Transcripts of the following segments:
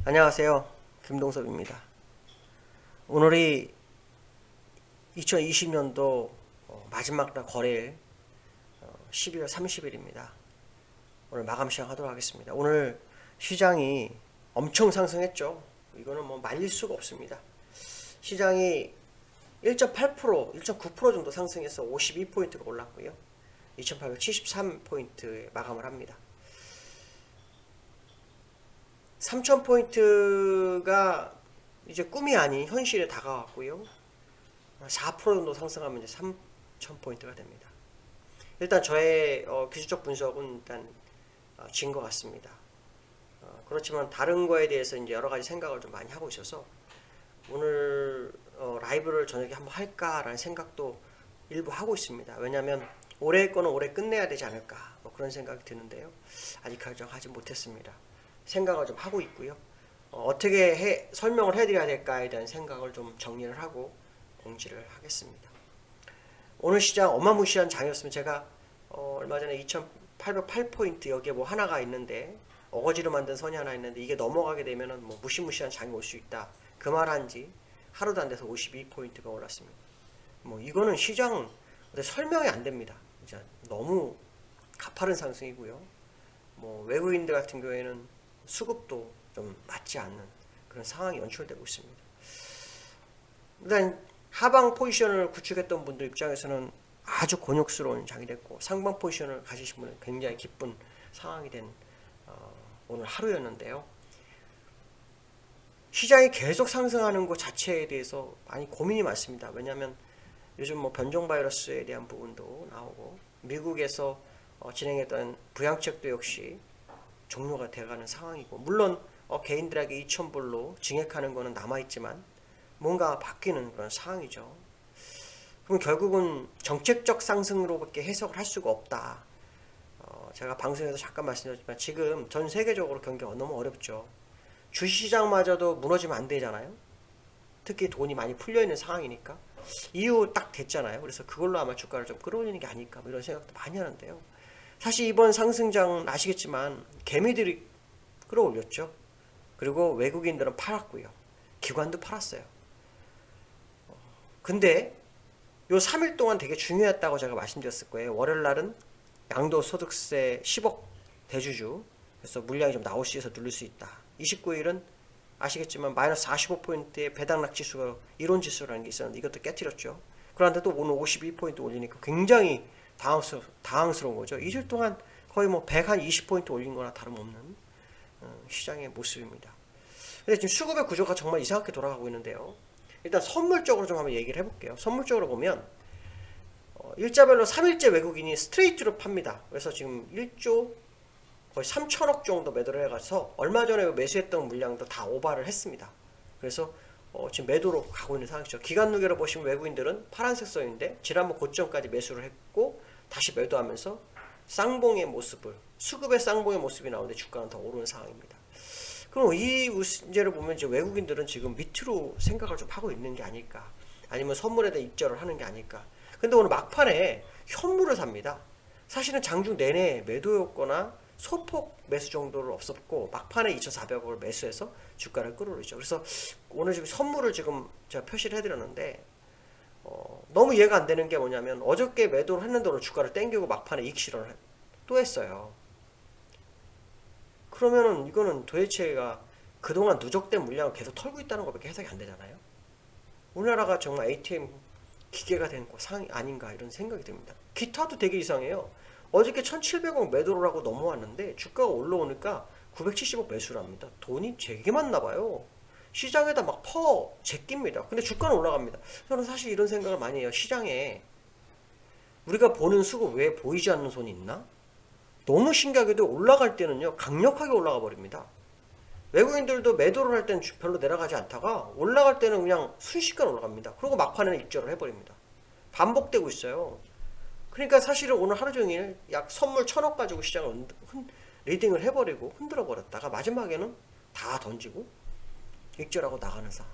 안녕하세요. 김동섭입니다. 오늘이 2020년도 마지막 날 거래일 12월 30일입니다. 오늘 마감 시장 하도록 하겠습니다. 오늘 시장이 엄청 상승했죠. 이거는 뭐 말릴 수가 없습니다. 시장이 1.8%, 1.9% 정도 상승해서 52포인트가 올랐고요. 2873포인트에 마감을 합니다. 3000포인트가 이제 꿈이 아닌 현실에 다가왔고요. 4% 정도 상승하면 이제 3000포인트가 됩니다. 일단 저의 기술적 분석은 일단 진 것 같습니다. 그렇지만 다른 거에 대해서 이제 여러 가지 생각을 좀 많이 하고 있어서 오늘 라이브를 저녁에 한번 할까라는 생각도 일부 하고 있습니다. 왜냐하면 올해 거는 올해 끝내야 되지 않을까 뭐 그런 생각이 드는데요. 아직 결정하지 못했습니다. 생각을 좀 하고 있고요. 어떻게 설명을 해드려야 될까에 대한 생각을 좀 정리를 하고 공지를 하겠습니다. 오늘 시장 어마무시한 장이었으면 제가 얼마 전에 2808포인트 여기에 뭐 하나가 있는데 어거지로 만든 선이 하나 있는데 이게 넘어가게 되면은 뭐 무시무시한 장이 올 수 있다. 그 말한지 하루도 안 돼서 52포인트가 올랐습니다. 뭐 이거는 시장 설명이 안 됩니다. 진짜 너무 가파른 상승이고요. 뭐 외국인들 같은 경우에는 수급도 좀 맞지 않는 그런 상황이 연출되고 있습니다. 일단 하방 포지션을 구축했던 분들 입장에서는 아주 곤욕스러운 장이 됐고 상방 포지션을 가지신 분은 굉장히 기쁜 상황이 된 오늘 하루였는데요. 시장이 계속 상승하는 것 자체에 대해서 많이 고민이 많습니다. 왜냐하면 요즘 뭐 변종 바이러스에 대한 부분도 나오고 미국에서 진행했던 부양책도 역시 종료가 돼가는 상황이고 물론 개인들에게 2,000불로 증액하는 거는 남아있지만 뭔가 바뀌는 그런 상황이죠. 그럼 결국은 정책적 상승으로밖에 해석을 할 수가 없다. 제가 방송에서 잠깐 말씀드렸지만 지금 전 세계적으로 경기가 너무 어렵죠. 주식시장마저도 무너지면 안 되잖아요. 특히 돈이 많이 풀려있는 상황이니까 이후 딱 됐잖아요. 그래서 그걸로 아마 주가를 좀 끌어올리는 게 아닐까 뭐 이런 생각도 많이 하는데요. 사실 이번 상승장은 아시겠지만 개미들이 끌어올렸죠. 그리고 외국인들은 팔았고요. 기관도 팔았어요. 근데 요 3일 동안 되게 중요했다고 제가 말씀드렸을 거예요. 월요일 날은 양도소득세 10억 대주주 그래서 물량이 좀 나올 수 있어서 누릴 수 있다. 29일은 아시겠지만 마이너스 45포인트의 배당락 지수가 이론지수라는 게 있었는데 이것도 깨트렸죠. 그런데 또 오늘 52포인트 올리니까 굉장히 당황스러운 거죠. 이틀 동안 거의 뭐 120포인트 올린 거나 다름없는 시장의 모습입니다. 근데 지금 수급의 구조가 정말 이상하게 돌아가고 있는데요. 일단 선물적으로 좀 한번 얘기를 해볼게요. 선물적으로 보면 일자별로 3일째 외국인이 스트레이트로 팝니다. 그래서 지금 1조 거의 3천억 정도 매도를 해가서 얼마 전에 매수했던 물량도 다 오버를 했습니다. 그래서 지금 매도로 가고 있는 상황이죠. 기간 누계로 보시면 외국인들은 파란색 선인데 지난번 고점까지 매수를 했고 다시 매도하면서 쌍봉의 모습을 수급의 쌍봉의 모습이 나오는데 주가는 더 오르는 상황입니다. 그럼 이 문제를 보면 이제 외국인들은 지금 밑으로 생각을 좀 하고 있는 게 아닐까, 아니면 선물에 대한 입절을 하는 게 아닐까. 근데 오늘 막판에 현물을 삽니다. 사실은 장중 내내 매도였거나 소폭 매수 정도는 없었고 막판에 2,400억을 매수해서 주가를 끌어올리죠. 그래서 오늘 지금 선물을 지금 제가 표시를 해드렸는데 너무 이해가 안 되는 게 뭐냐면 어저께 매도를 했는데 오늘 주가를 땡기고 막판에 이익 실현을 또 했어요. 그러면은 이거는 도대체가 그동안 누적된 물량을 계속 털고 있다는 것밖에 해석이 안 되잖아요. 우리나라가 정말 ATM 기계가 된 상황이 아닌가 이런 생각이 듭니다. 기타도 되게 이상해요. 어저께 1,700억 매도를 하고 넘어왔는데 주가가 올라오니까 970억 매수를 합니다. 돈이 되게 많나 봐요. 시장에다 막 제낍니다. 근데 주가는 올라갑니다. 저는 사실 이런 생각을 많이 해요. 시장에 우리가 보는 수급 외에 보이지 않는 손이 있나? 너무 신기하게도 올라갈 때는요 강력하게 올라가 버립니다. 외국인들도 매도를 할 때는 별로 내려가지 않다가 올라갈 때는 그냥 순식간에 올라갑니다. 그리고 막판에는 입절을 해버립니다. 반복되고 있어요. 그러니까 사실은 오늘 하루 종일 약 선물 1,000억 가지고 시장을 리딩을 해버리고 흔들어 버렸다가 마지막에는 다 던지고 입절하고 나가는 상황.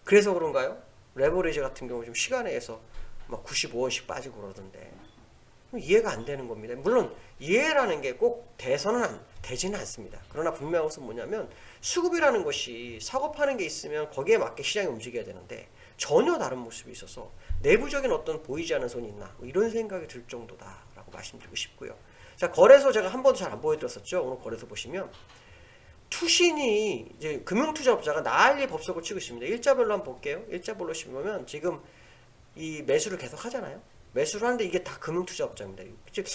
그래서 그런가요? 레버리지 같은 경우 좀 시간에 의해서 막 95원씩 빠지고 그러던데 이해가 안 되는 겁니다. 물론 이해라는 게 꼭 되지는 않습니다. 그러나 분명한 것은 뭐냐면 수급이라는 것이 사고 파는 게 있으면 거기에 맞게 시장이 움직여야 되는데 전혀 다른 모습이 있어서 내부적인 어떤 보이지 않는 손이 있나 뭐 이런 생각이 들 정도다라고 말씀드리고 싶고요. 자, 거래소 제가 한 번도 잘 안 보여드렸었죠. 오늘 거래소 보시면 투신이 이제 금융투자업자가 난리 법석을 치고 있습니다. 일자별로 한번 볼게요. 일자별로 보면 지금 이 매수를 계속 하잖아요. 매수를 하는데 이게 다 금융투자업자입니다. 즉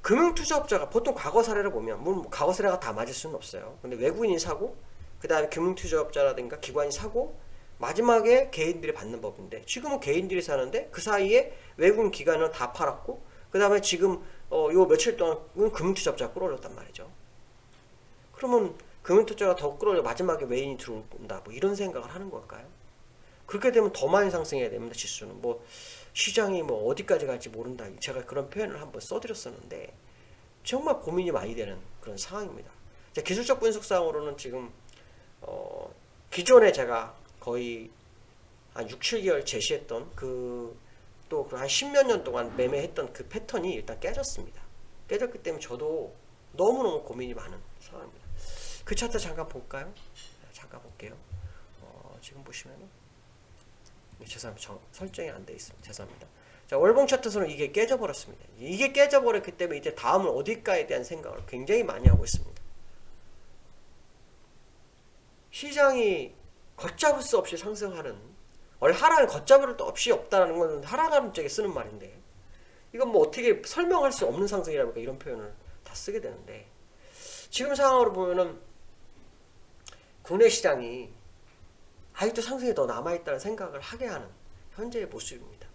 금융투자업자가 보통 과거 사례를 보면 물론 과거 사례가 다 맞을 수는 없어요. 근데 외국인이 사고 그 다음에 금융투자업자라든가 기관이 사고 마지막에 개인들이 받는 법인데 지금은 개인들이 사는데 그 사이에 외국인 기관은 다 팔았고 그 다음에 지금 요 며칠 동안은 금융투자업자가 끌어올렸단 말이죠. 그러면 금융투자가 더 끌어올려 마지막에 외인이 들어온다 뭐 이런 생각을 하는 걸까요? 그렇게 되면 더 많이 상승해야 됩니다. 지수는 뭐 시장이 뭐 어디까지 갈지 모른다. 제가 그런 표현을 한번 써드렸었는데 정말 고민이 많이 되는 그런 상황입니다. 자, 기술적 분석상으로는 지금 기존에 제가 거의 한 6, 7개월 제시했던 또 한 10몇 년 동안 매매했던 그 패턴이 일단 깨졌습니다. 깨졌기 때문에 저도 너무너무 고민이 많은 상황입니다. 그 차트 잠깐 볼까요? 잠깐 볼게요. 지금 보시면은 죄송합니다. 설정이 안 돼 있습니다. 죄송합니다. 자, 월봉 차트에서는 이게 깨져버렸습니다. 이게 깨져버렸기 때문에 이제 다음은 어딜까에 대한 생각을 굉장히 많이 하고 있습니다. 시장이 걷잡을 수 없이 상승하는 하락은 걷잡을 수 없이 없다는 건 하락하는 쪽에 쓰는 말인데 이건 뭐 어떻게 설명할 수 없는 상승이라니까 이런 표현을 다 쓰게 되는데 지금 상황으로 보면은 국내 시장이 아직도 상승이 더 남아있다는 생각을 하게 하는 현재의 모습입니다.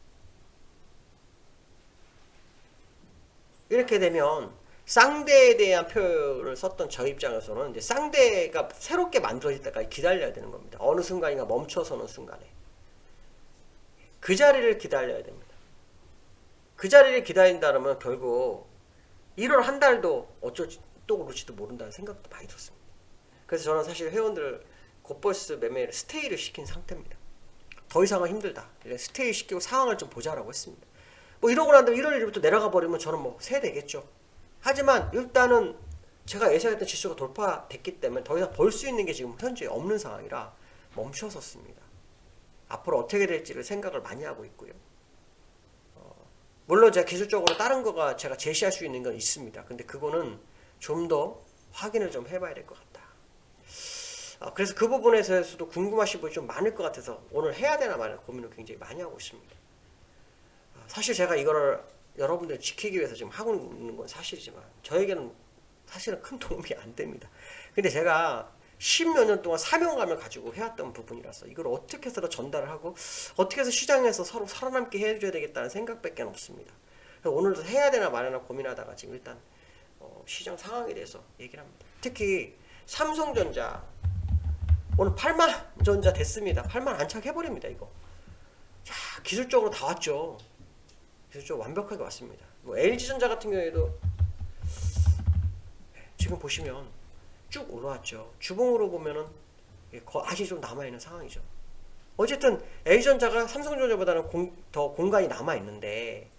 이렇게 되면 쌍대에 대한 표현을 썼던 저 입장에서는 이제 쌍대가 새롭게 만들어질 때까지 기다려야 되는 겁니다. 어느 순간인가 멈춰서는 순간에 그 자리를 기다려야 됩니다. 그 자리를 기다린다면 결국 1월 한 달도 어쩔지 또 그럴지도 모른다는 생각도 많이 들었습니다. 그래서 저는 사실 회원들을 곧버스 매매를 스테이를 시킨 상태입니다. 더 이상은 힘들다. 스테이 시키고 상황을 좀 보자라고 했습니다. 뭐 이러고 난 다음에 1월 1일부터 내려가 버리면 저는 뭐 세되겠죠. 하지만 일단은 제가 예상했던 지수가 돌파됐기 때문에 더 이상 볼 수 있는 게 지금 현재 없는 상황이라 멈춰섰습니다. 앞으로 어떻게 될지를 생각을 많이 하고 있고요. 물론 제가 기술적으로 다른 거가 제가 제시할 수 있는 건 있습니다. 근데 그거는 좀 더 확인을 좀 해봐야 될 것 같다. 그래서 그 부분에서도 궁금하신 분이 좀 많을 것 같아서 오늘 해야 되나 말이나 고민을 굉장히 많이 하고 있습니다. 사실 제가 이거를 여러분들 지키기 위해서 지금 하고 있는 건 사실이지만 저에게는 사실은 큰 도움이 안 됩니다. 근데 제가 10몇 년 동안 사명감을 가지고 해왔던 부분이라서 이걸 어떻게 해서 전달을 하고 어떻게 해서 시장에서 서로 살아남게 해줘야 되겠다는 생각밖에 없습니다. 그래서 오늘도 해야 되나 말이나 고민하다가 지금 일단 시장 상황에 대해서 얘기를 합니다. 특히 삼성전자 오늘 8만 전자 됐습니다. 8만 안착해버립니다. 이거 자, 기술적으로 다 왔죠. 기술적으로 완벽하게 왔습니다. 뭐 LG전자 같은 경우에도 지금 보시면 쭉 올라왔죠. 주봉으로 보면은 아직 좀 남아있는 상황이죠. 어쨌든 LG전자가 삼성전자보다는 더 공간이 남아있는데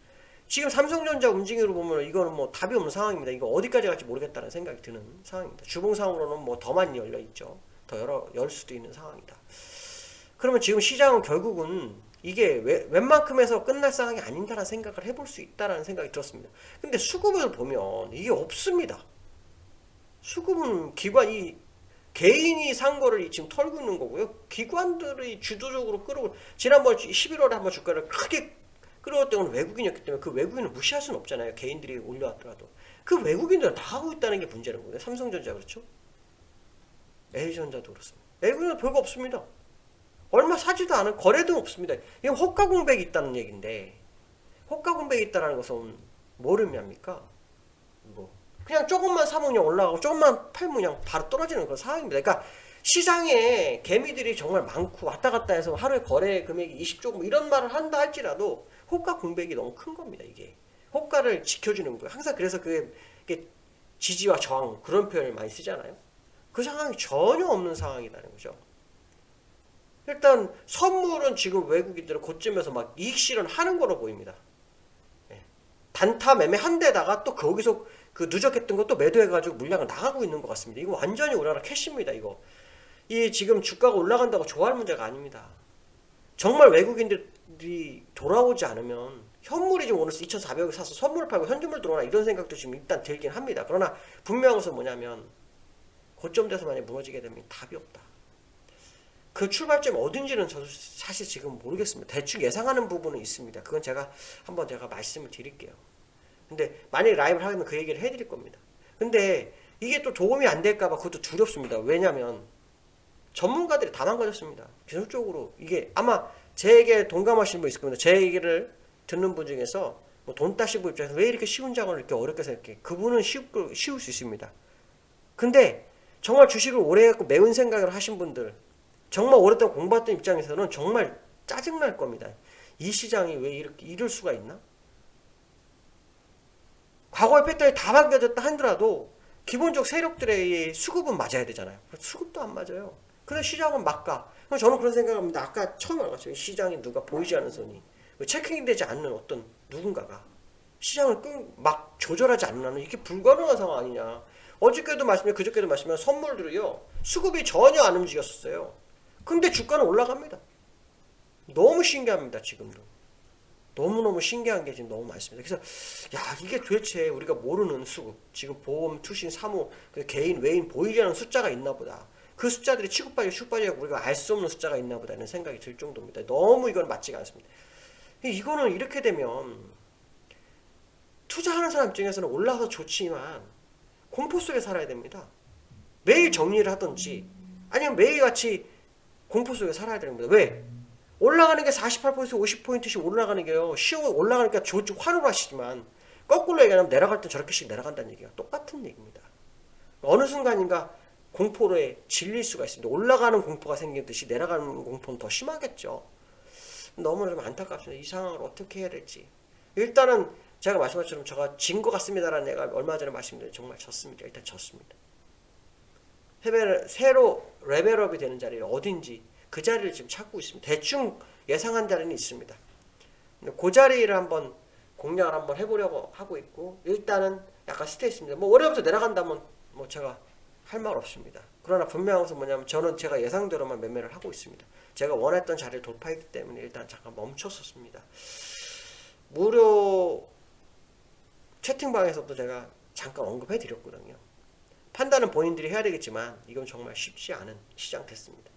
지금 삼성전자 움직임으로 보면 이거는 뭐 답이 없는 상황입니다. 이거 어디까지 갈지 모르겠다는 생각이 드는 상황입니다. 주봉상으로는 뭐 더 많이 열려있죠. 더 열 수도 있는 상황이다. 그러면 지금 시장은 결국은 이게 웬만큼에서 끝날 상황이 아닌다라는 생각을 해볼 수 있다라는 생각이 들었습니다. 근데 수급을 보면 이게 없습니다. 수급은 개인이 산 거를 지금 털고 있는 거고요. 기관들이 주도적으로 지난번 11월에 한번 주가를 크게 끌어올때 건 외국인이었기 때문에 그 외국인을 무시할 수는 없잖아요. 개인들이 올려왔더라도. 그 외국인들은 다 하고 있다는 게 문제는 거예요. 삼성전자 그렇죠? LG전자도 그렇습니다. 외국인은 별거 없습니다. 얼마 사지도 않은 거래도 없습니다. 이건 호가 공백이 있다는 얘기인데 호가 공백이 있다는 것은 뭘 의미합니까? 그냥 조금만 사면 그냥 올라가고 조금만 팔면 그냥 바로 떨어지는 그런 상황입니다. 그러니까 시장에 개미들이 정말 많고 왔다 갔다 해서 하루에 거래 금액이 20조금 이런 말을 한다 할지라도 호가 공백이 너무 큰 겁니다. 이게 호가를 지켜주는 거예요. 항상 그래서 그게 지지와 저항 그런 표현을 많이 쓰잖아요. 그 상황이 전혀 없는 상황이라는 거죠. 일단 선물은 지금 외국인들은 고점에서 막 이익 실현하는 거로 보입니다. 단타 매매 한 데다가 또 거기서 그 누적했던 것도 매도해가지고 물량을 나가고 있는 것 같습니다. 이거 완전히 우리나라 캐시입니다. 이거 이 지금 주가가 올라간다고 좋아할 문제가 아닙니다. 정말 외국인들이 돌아오지 않으면 현물이 지금 오늘 2,400억 사서 선물 팔고 현금을 들어오나 이런 생각도 지금 일단 들긴 합니다. 그러나 분명한 것은 뭐냐면 고점 돼서 만약 무너지게 되면 답이 없다. 그 출발점이 어딘지는 저도 사실 지금 모르겠습니다. 대충 예상하는 부분은 있습니다. 그건 제가 한번 말씀을 드릴게요. 근데 만약에 라이브를 하면 그 얘기를 해드릴 겁니다. 근데 이게 또 도움이 안 될까봐 그것도 두렵습니다. 왜냐면 전문가들이 다 망가졌습니다. 기술적으로 이게 아마 제게 동감하시는 분 있을 겁니다. 제 얘기를 듣는 분 중에서 뭐 돈 따시고 입장에서 왜 이렇게 쉬운 장을 이렇게 어렵게 생각해? 그분은 쉬울 수 있습니다. 근데 정말 주식을 오래 했고 매운 생각을 하신 분들, 정말 오랫동안 공부했던 입장에서는 정말 짜증날 겁니다. 이 시장이 왜 이렇게 이럴 수가 있나? 과거의 패턴이 다 바뀌어졌다 하더라도 기본적 세력들의 수급은 맞아야 되잖아요. 수급도 안 맞아요. 그래서 시장은 막가. 저는 그런 생각합니다. 아까 처음에 말했죠. 시장이 누가 보이지 않는 손이 체킹되지 않는 어떤 누군가가 시장을 막 조절하지 않는 이게 불가능한 상황 아니냐. 어저께도 말씀드렸고 그저께도 말씀드린 선물들이요. 수급이 전혀 안 움직였었어요. 근데 주가는 올라갑니다. 너무 신기합니다. 지금도. 너무너무 신기한 게 지금 너무 많습니다. 그래서 야 이게 도대체 우리가 모르는 수급, 지금 보험, 투신, 사무, 개인, 외인 보이지 않는 숫자가 있나 보다. 그 숫자들이 치고 빠지고 치고 빠지고 우리가 알 수 없는 숫자가 있나 보다 는 생각이 들 정도입니다. 너무 이건 맞지가 않습니다. 이거는 이렇게 되면 투자하는 사람 입장에서는 올라가서 좋지만 공포 속에 살아야 됩니다. 매일 정리를 하든지 아니면 매일같이 공포 속에 살아야 되는 겁니다. 왜? 올라가는 게 48% 50포인트씩 올라가는 게요. 쉬워 올라가니까 환호를 하시지만 거꾸로 얘기하면 내려갈 땐 저렇게씩 내려간다는 얘기가 똑같은 얘기입니다. 어느 순간인가 공포에 질릴 수가 있습니다. 올라가는 공포가 생기듯이 내려가는 공포는 더 심하겠죠. 너무나 좀 안타깝습니다. 이 상황을 어떻게 해야 될지. 일단은 제가 말씀한 것처럼 제가 진 것 같습니다라는 내가 얼마 전에 말씀드린 정말 졌습니다. 일단 졌습니다. 새로 레벨업이 되는 자리가 어딘지 그 자리를 지금 찾고 있습니다. 대충 예상한 자리는 있습니다. 그 자리를 한번 공략을 한번 해보려고 하고 있고 일단은 약간 스테이스입니다. 뭐 월요일부터 내려간다면 뭐 제가 할 말 없습니다. 그러나 분명한 것은 뭐냐면 저는 제가 예상대로만 매매를 하고 있습니다. 제가 원했던 자리를 돌파했기 때문에 일단 잠깐 멈췄었습니다. 무료 채팅방에서도 제가 잠깐 언급해 드렸거든요. 판단은 본인들이 해야 되겠지만 이건 정말 쉽지 않은 시장 됐습니다.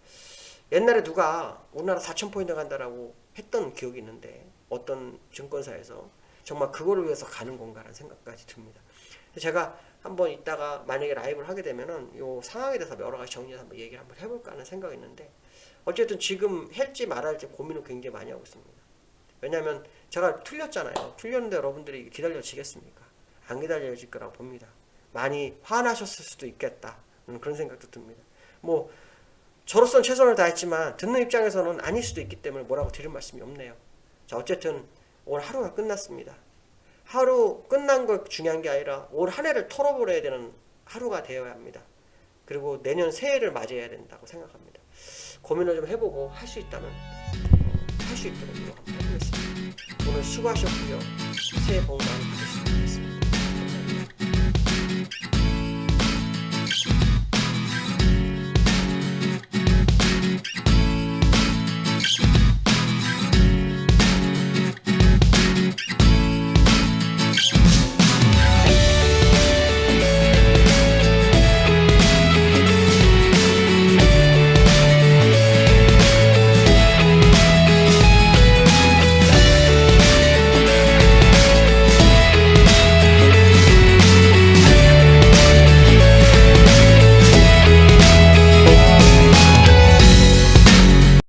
옛날에 누가 우리나라 4,000포인트 간다라고 했던 기억이 있는데 어떤 증권사에서 정말 그거를 위해서 가는 건가라는 생각까지 듭니다. 제가 한번 이따가 만약에 라이브를 하게 되면은 이 상황에 대해서 여러 가지 정리해서 한번 얘기를 한번 해볼까 하는 생각이 있는데 어쨌든 지금 할지 말할지 고민을 굉장히 많이 하고 있습니다. 왜냐하면 제가 틀렸잖아요. 틀렸는데 여러분들이 기다려지겠습니까? 안 기다려질 거라고 봅니다. 많이 화나셨을 수도 있겠다. 그런 생각도 듭니다. 뭐 저로서는 최선을 다했지만 듣는 입장에서는 아닐 수도 있기 때문에 뭐라고 드릴 말씀이 없네요. 자 어쨌든 오늘 하루가 끝났습니다. 하루 끝난 거 중요한 게 아니라 올 한 해를 털어버려야 되는 하루가 되어야 합니다. 그리고 내년 새해를 맞이해야 된다고 생각합니다. 고민을 좀 해보고 할 수 있다면 할 수 있도록 노력하겠습니다. 오늘 수고하셨고요. 새해 복 많이 받으시면 좋겠습니다.